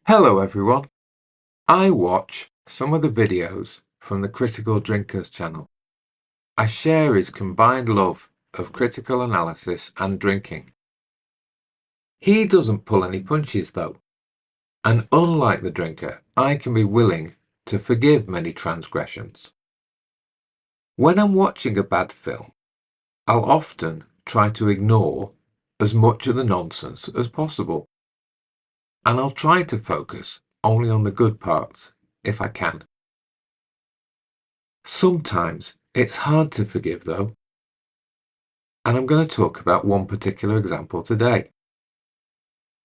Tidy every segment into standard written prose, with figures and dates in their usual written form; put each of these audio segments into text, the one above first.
Hello everyone. I watch some of the videos from the Critical Drinkers channel. I share his combined love of critical analysis and drinking. He doesn't pull any punches though, and unlike the drinker, I can be willing to forgive many transgressions. When I'm watching a bad film, I'll often try to ignore as much of the nonsense as possible, and I'll try to focus only on the good parts if I can. Sometimes it's hard to forgive though, and I'm going to talk about one particular example today.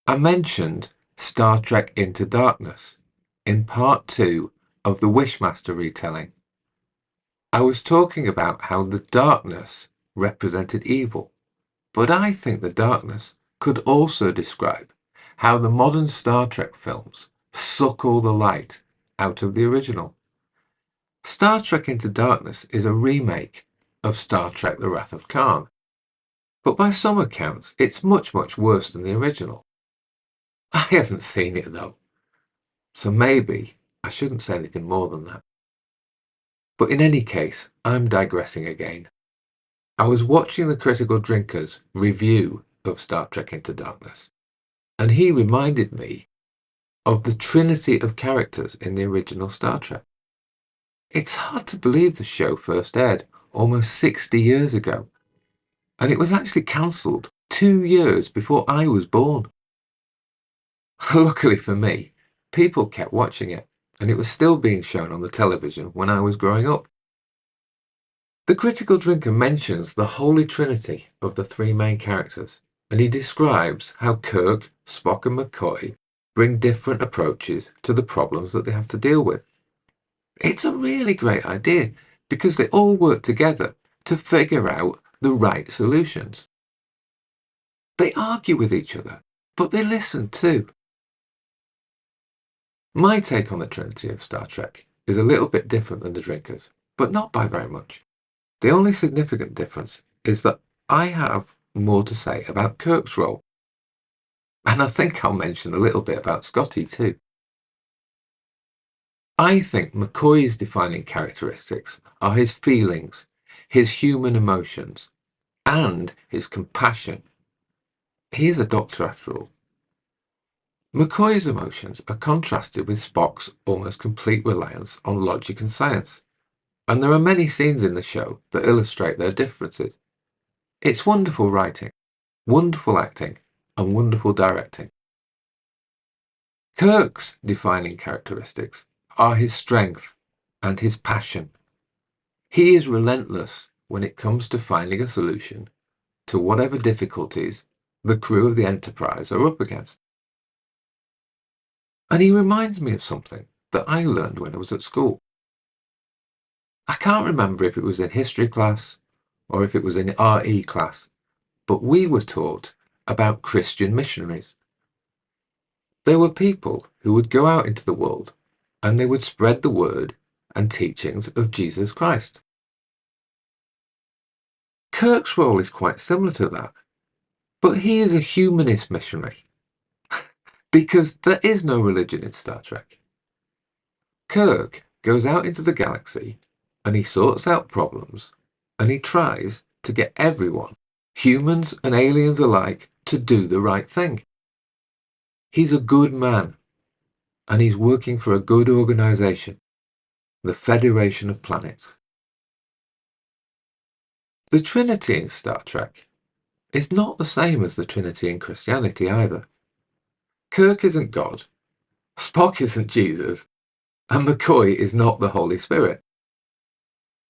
I mentioned Star Trek Into Darkness in part 2 of the Wishmaster retelling. I was talking about how the darkness represented evil, but I think the darkness could also describe how the modern Star Trek films suck all the light out of the original. Star Trek Into Darkness is a remake of Star Trek The Wrath of Khan, but by some accounts it's much worse than the original. I haven't seen it though, so maybe I shouldn't say anything more than that. But in any case, I'm digressing again. I was watching the Critical Drinkers review of Star Trek Into Darkness, and he reminded me of the trinity of characters in the original Star Trek. It's hard to believe the show first aired almost 60 years ago, and it was actually cancelled 2 years before I was born. Luckily for me, people kept watching it, and it was still being shown on the television when I was growing up. The Critical Drinker mentions the holy trinity of the three main characters, and he describes how Kirk, Spock and McCoy bring different approaches to the problems that they have to deal with. It's a really great idea because they all work together to figure out the right solutions. They argue with each other, but they listen too. My take on the Trinity of Star Trek is a little bit different than the Drinkers, but not by very much. The only significant difference is that I have more to say about Kirk's role. And I think I'll mention a little bit about Scotty too. I think McCoy's defining characteristics are his feelings, his human emotions, and his compassion. He is a doctor after all. McCoy's emotions are contrasted with Spock's almost complete reliance on logic and science, and there are many scenes in the show that illustrate their differences. It's wonderful writing, wonderful acting, and wonderful directing. Kirk's defining characteristics are his strength and his passion. He is relentless when it comes to finding a solution to whatever difficulties the crew of the Enterprise are up against. And he reminds me of something that I learned when I was at school. I can't remember if it was in history class or if it was in RE class, but we were taught about Christian missionaries. There were people who would go out into the world and they would spread the word and teachings of Jesus Christ. Kirk's role is quite similar to that, but he is a humanist missionary because there is no religion in Star Trek. Kirk goes out into the galaxy and he sorts out problems and he tries to get everyone, humans and aliens alike, to do the right thing. He's a good man and he's working for a good organization, the Federation of Planets. The Trinity in Star Trek is not the same as the Trinity in Christianity either. Kirk isn't God, Spock isn't Jesus, and McCoy is not the Holy Spirit.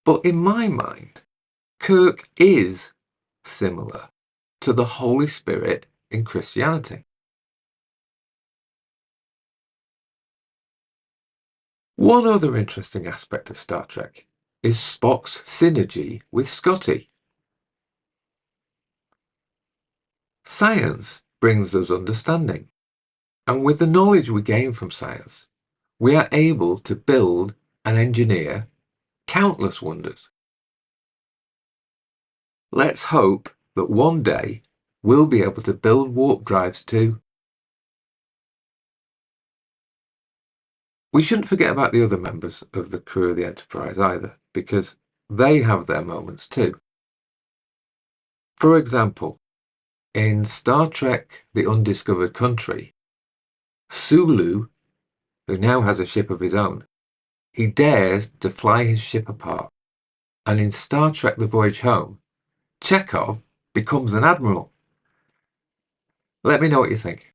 But in my mind, Kirk is similar to the Holy Spirit in Christianity. One other interesting aspect of Star Trek is Spock's synergy with Scotty. Science brings us understanding, and with the knowledge we gain from science, we are able to build and engineer countless wonders. Let's hope that one day we'll be able to build warp drives too. We shouldn't forget about the other members of the crew of the Enterprise either, because they have their moments too. For example, in Star Trek The Undiscovered Country, Sulu, who now has a ship of his own, he dares to fly his ship apart. And in Star Trek The Voyage Home, Chekhov becomes an admiral. Let me know what you think.